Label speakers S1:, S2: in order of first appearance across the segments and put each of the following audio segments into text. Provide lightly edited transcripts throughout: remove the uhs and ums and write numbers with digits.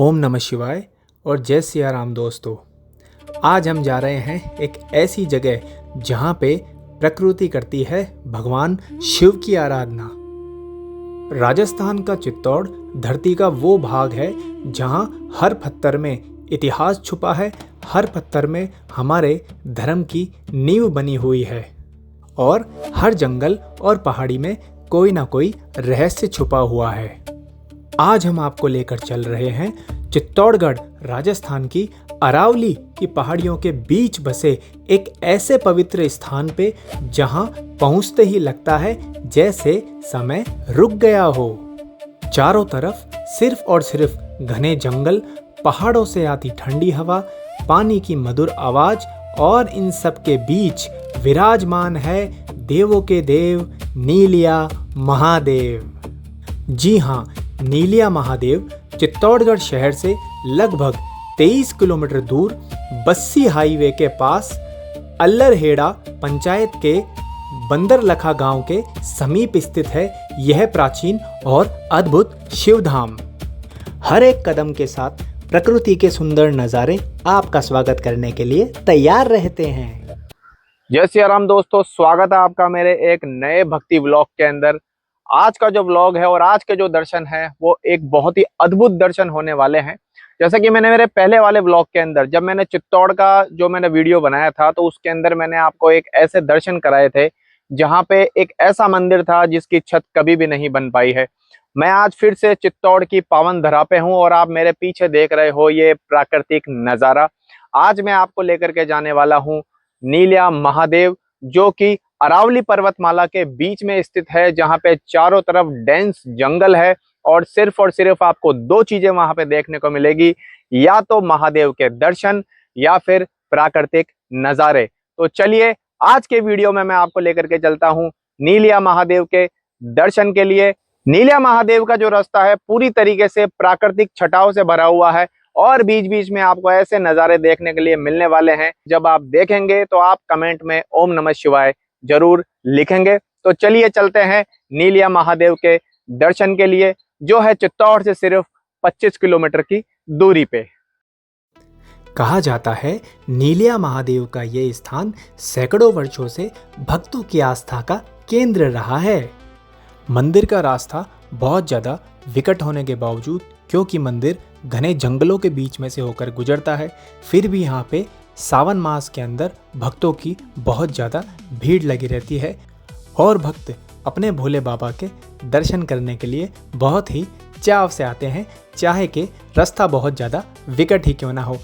S1: ओम नमः शिवाय और जय सिया राम दोस्तों। आज हम जा रहे हैं एक ऐसी जगह जहाँ पे प्रकृति करती है भगवान शिव की आराधना। राजस्थान का चित्तौड़ धरती का वो भाग है जहाँ हर पत्थर में इतिहास छुपा है, हर पत्थर में हमारे धर्म की नींव बनी हुई है और हर जंगल और पहाड़ी में कोई ना कोई रहस्य छुपा हुआ है। आज हम आपको लेकर चल रहे हैं चित्तौड़गढ़ राजस्थान की अरावली की पहाड़ियों के बीच बसे एक ऐसे पवित्र स्थान पे जहां पहुंचते ही लगता है जैसे समय रुक गया हो। चारों तरफ सिर्फ और सिर्फ घने जंगल, पहाड़ों से आती ठंडी हवा, पानी की मधुर आवाज और इन सब के बीच विराजमान है देवों के देव नीलिया महादेव। जी हाँ, नीलिया महादेव चित्तौड़गढ़ शहर से लगभग 23 किलोमीटर दूर बस्सी हाईवे के पास अल्लरहेड़ा पंचायत के बंदरलखा गांव के समीप स्थित है। यह प्राचीन और अद्भुत शिवधाम हर एक कदम के साथ प्रकृति के सुंदर नज़ारे आपका स्वागत करने के लिए तैयार रहते हैं।
S2: जय सिया राम दोस्तों, स्वागत है आपका मेरे एक नए भक्ति व्लॉग के अंदर। आज का जो व्लॉग है और आज के जो दर्शन है वो एक बहुत ही अद्भुत दर्शन होने वाले हैं। जैसा कि मैंने मेरे पहले वाले व्लॉग के अंदर जब मैंने चित्तौड़ का जो मैंने वीडियो बनाया था तो उसके अंदर मैंने आपको एक ऐसे दर्शन कराए थे जहां पे एक ऐसा मंदिर था जिसकी छत कभी भी नहीं बन पाई है। मैं आज फिर से चित्तौड़ की पावन धरा पे हूं और आप मेरे पीछे देख रहे हो ये प्राकृतिक नजारा। आज मैं आपको लेकर के जाने वाला हूँ नीलिया महादेव, जो कि अरावली पर्वतमाला के बीच में स्थित है, जहां पे चारों तरफ डेंस जंगल है और सिर्फ आपको दो चीजें वहां पे देखने को मिलेगी, या तो महादेव के दर्शन या फिर प्राकृतिक नजारे। तो चलिए आज के वीडियो में मैं आपको लेकर के चलता हूं नीलिया महादेव के दर्शन के लिए। नीलिया महादेव का जो रास्ता है पूरी तरीके से प्राकृतिक छटाओं से भरा हुआ है और बीच बीच में आपको ऐसे नजारे देखने के लिए मिलने वाले हैं। जब आप देखेंगे तो आप कमेंट में ओम नमः शिवाय जरूर लिखेंगे। तो चलिए चलते हैं नीलिया महादेव के दर्शन के लिए, जो है चित्तौड़ से सिर्फ 25 किलोमीटर की दूरी पे।
S1: कहा जाता है नीलिया महादेव का ये स्थान सैकड़ों वर्षों से भक्तों की आस्था का केंद्र रहा है। मंदिर का रास्ता बहुत ज़्यादा विकट होने के बावजूद, क्योंकि मंदिर घने जंगलों के बीच में से होकर गुजरता है, फिर भी यहाँ पे सावन मास के अंदर भक्तों की बहुत ज़्यादा भीड़ लगी रहती है और भक्त अपने भोले बाबा के दर्शन करने के लिए बहुत ही चाव से आते हैं, चाहे कि रास्ता बहुत ज़्यादा विकट ही क्यों ना हो।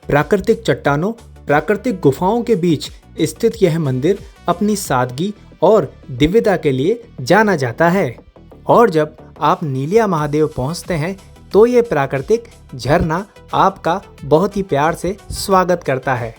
S1: प्राकृतिक चट्टानों, प्राकृतिक गुफाओं के बीच स्थित यह मंदिर अपनी सादगी और दिव्यता के लिए जाना जाता है। और जब आप नीलिया महादेव पहुंचते हैं तो ये प्राकृतिक झरना आपका बहुत ही प्यार से स्वागत करता है।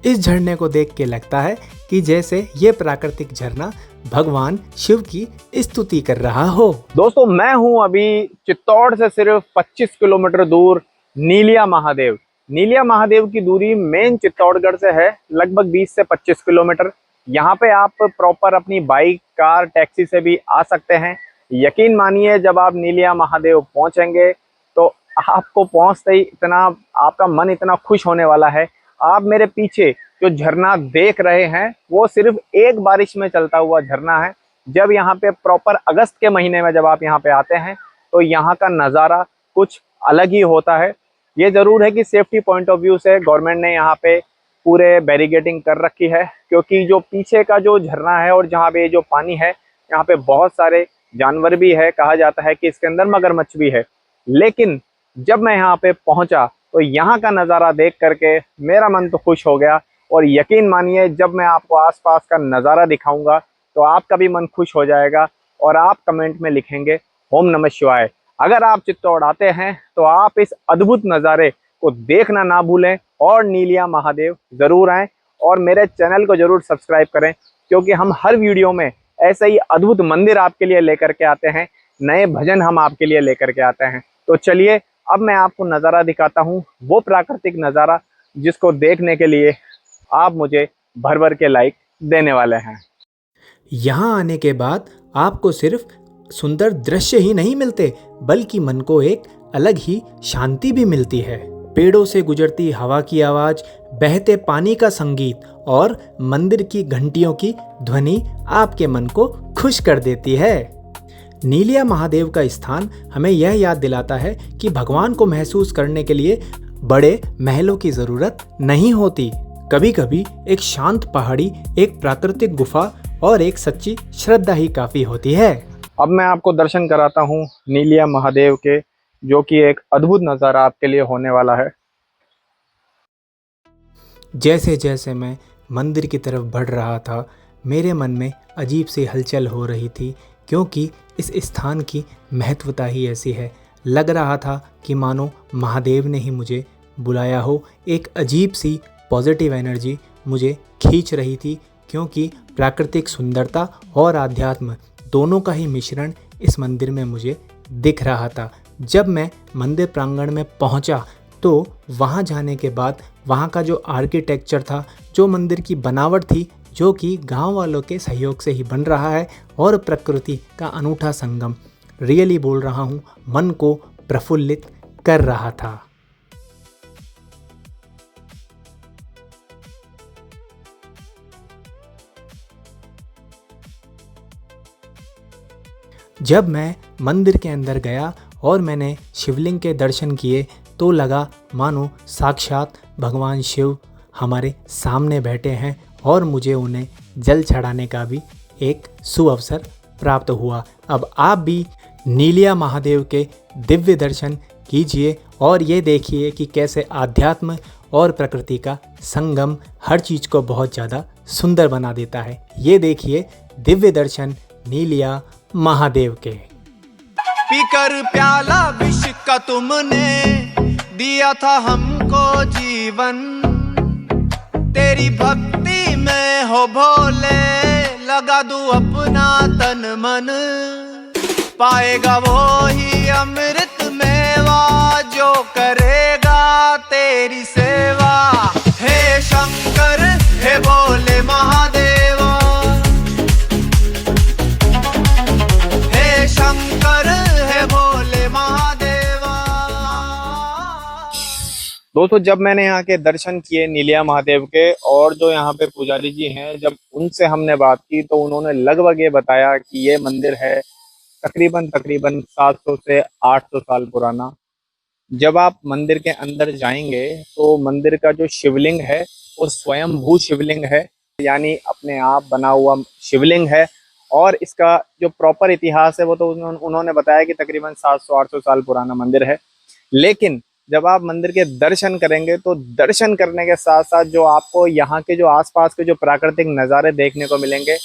S1: इस झरने को देख के लगता है कि जैसे ये प्राकृतिक झरना भगवान शिव की स्तुति कर रहा हो।
S2: दोस्तों, मैं हूं अभी चित्तौड़ से सिर्फ 25 किलोमीटर दूर नीलिया महादेव। नीलिया महादेव की दूरी मेन चित्तौड़गढ़ से है लगभग 20 से 25 किलोमीटर। यहाँ पे आप प्रॉपर अपनी बाइक, कार, टैक्सी से भी आ सकते हैं। यकीन मानिए, जब आप नीलिया महादेव पहुंचेंगे तो आपको पहुंचते ही इतना आपका मन इतना खुश होने वाला है। आप मेरे पीछे जो झरना देख रहे हैं वो सिर्फ एक बारिश में चलता हुआ झरना है। जब यहाँ पे प्रॉपर अगस्त के महीने में जब आप यहाँ पे आते हैं तो यहाँ का नज़ारा कुछ अलग ही होता है। ये ज़रूर है कि सेफ्टी पॉइंट ऑफ व्यू से गवर्नमेंट ने यहाँ पे पूरे बैरिकेडिंग कर रखी है, क्योंकि जो पीछे का जो झरना है और जहाँ पे जो पानी है यहाँ पे बहुत सारे जानवर भी है। कहा जाता है कि इसके अंदर मगरमच्छ भी है। लेकिन जब मैं यहाँ पे पहुँचा तो यहाँ का नज़ारा देख करके मेरा मन तो खुश हो गया। और यकीन मानिए, जब मैं आपको आसपास का नज़ारा दिखाऊंगा तो आपका भी मन खुश हो जाएगा और आप कमेंट में लिखेंगे ओम नमः शिवाय। अगर आप चित्तौड़ आते हैं तो आप इस अद्भुत नज़ारे को देखना ना भूलें और नीलिया महादेव ज़रूर आएँ और मेरे चैनल को ज़रूर सब्सक्राइब करें, क्योंकि हम हर वीडियो में ऐसे ही अद्भुत मंदिर आपके लिए लेकर के आते हैं, नए भजन हम आपके लिए लेकर के आते हैं। तो चलिए अब मैं आपको नज़ारा दिखाता हूँ, वो प्राकृतिक नज़ारा जिसको देखने के लिए आप मुझे भर भर के लाइक देने वाले हैं।
S1: यहाँ आने के बाद आपको सिर्फ सुंदर दृश्य ही नहीं मिलते, बल्कि मन को एक अलग ही शांति भी मिलती है। पेड़ों से गुजरती हवा की आवाज, बहते पानी का संगीत और मंदिर की घंटियों की ध्वनि आपके मन को खुश कर देती है। नीलिया महादेव का स्थान हमें यह याद दिलाता है कि भगवान को महसूस करने के लिए बड़े महलों की जरूरत नहीं होती। कभी कभी एक शांत पहाड़ी, एक प्राकृतिक गुफा और एक सच्ची श्रद्धा ही काफी होती है।
S2: अब मैं आपको दर्शन कराता हूँ नीलिया महादेव के, जो कि एक अद्भुत नज़ारा आपके लिए होने वाला है।
S1: जैसे जैसे मैं मंदिर की तरफ बढ़ रहा था, मेरे मन में अजीब सी हलचल हो रही थी, क्योंकि इस स्थान की महत्वता ही ऐसी है। लग रहा था कि मानो महादेव ने ही मुझे बुलाया हो। एक अजीब सी पॉजिटिव एनर्जी मुझे खींच रही थी, क्योंकि प्राकृतिक सुंदरता और आध्यात्म दोनों का ही मिश्रण इस मंदिर में मुझे दिख रहा था। जब मैं मंदिर प्रांगण में पहुंचा, तो वहां जाने के बाद वहां का जो आर्किटेक्चर था, जो मंदिर की बनावट थी, जो कि गांव वालों के सहयोग से ही बन रहा है, और प्रकृति का अनूठा संगम, रियली बोल रहा हूँ, मन को प्रफुल्लित कर रहा था। जब मैं मंदिर के अंदर गया और मैंने शिवलिंग के दर्शन किए, तो लगा मानो साक्षात भगवान शिव हमारे सामने बैठे हैं और मुझे उन्हें जल चढ़ाने का भी एक सुअवसर प्राप्त हुआ। अब आप भी नीलिया महादेव के दिव्य दर्शन कीजिए और ये देखिए कि कैसे आध्यात्म और प्रकृति का संगम हर चीज़ को बहुत ज़्यादा सुंदर बना देता है। ये देखिए दिव्य दर्शन नीलिया महादेव के।
S3: पीकर प्याला विष का तुमने दिया था हमको जीवन, तेरी भक्ति में हो भोले लगा दूं अपना तन मन, पाएगा वो ही अमृत मेवा जो करेगा तेरी सेवा। हे शंकर हे भोले महादेवा, हे शंकर हे भोले महादेवा।
S2: दोस्तों, जब मैंने यहाँ के दर्शन किए नीलिया महादेव के, और जो यहाँ पे पुजारी जी हैं, जब उनसे हमने बात की, तो उन्होंने लगभग ये बताया कि ये मंदिर है तकरीबन 700 से 800 साल पुराना। जब आप मंदिर के अंदर जाएंगे तो मंदिर का जो शिवलिंग है वो स्वयंभू शिवलिंग है, यानी अपने आप बना हुआ शिवलिंग है। और इसका जो प्रॉपर इतिहास है वो तो उन्होंने बताया कि तकरीबन 700-800 साल पुराना मंदिर है। लेकिन जब आप मंदिर के दर्शन करेंगे, तो दर्शन करने के साथ साथ जो आपको यहाँ के जो आसपास के जो प्राकृतिक नज़ारे देखने को मिलेंगे,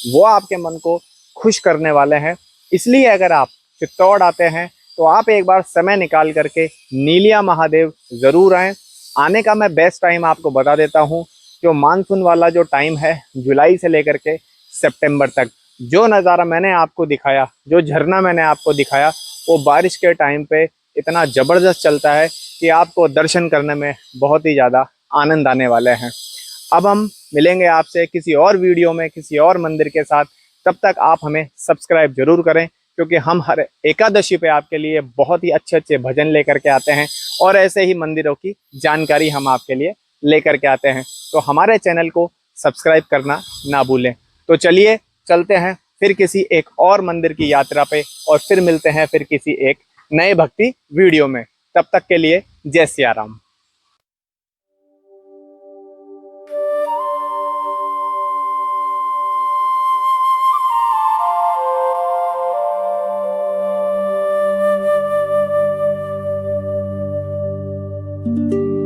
S2: वो आपके मन को खुश करने वाले हैं। इसलिए अगर आप चित्तौड़ आते हैं तो आप एक बार समय निकाल करके नीलिया महादेव ज़रूर आएँ। आने का मैं बेस्ट टाइम आपको बता देता हूँ। जो मानसून वाला जो टाइम है, जुलाई से लेकर के सितंबर तक, जो नज़ारा मैंने आपको दिखाया, जो झरना मैंने आपको दिखाया, वो बारिश के टाइम पे इतना ज़बरदस्त चलता है कि आपको दर्शन करने में बहुत ही ज़्यादा आनंद आने वाले हैं। अब हम मिलेंगे आपसे किसी और वीडियो में, किसी और मंदिर के साथ। तब तक आप हमें सब्सक्राइब जरूर करें, क्योंकि हम हर एकादशी पे आपके लिए बहुत ही अच्छे अच्छे भजन लेकर के आते हैं और ऐसे ही मंदिरों की जानकारी हम आपके लिए लेकर के आते हैं। तो हमारे चैनल को सब्सक्राइब करना ना भूलें। तो चलिए चलते हैं फिर किसी एक और मंदिर की यात्रा पे, और फिर मिलते हैं फिर किसी एक नए भक्ति वीडियो में। तब तक के लिए जय सिया राम।
S3: thank you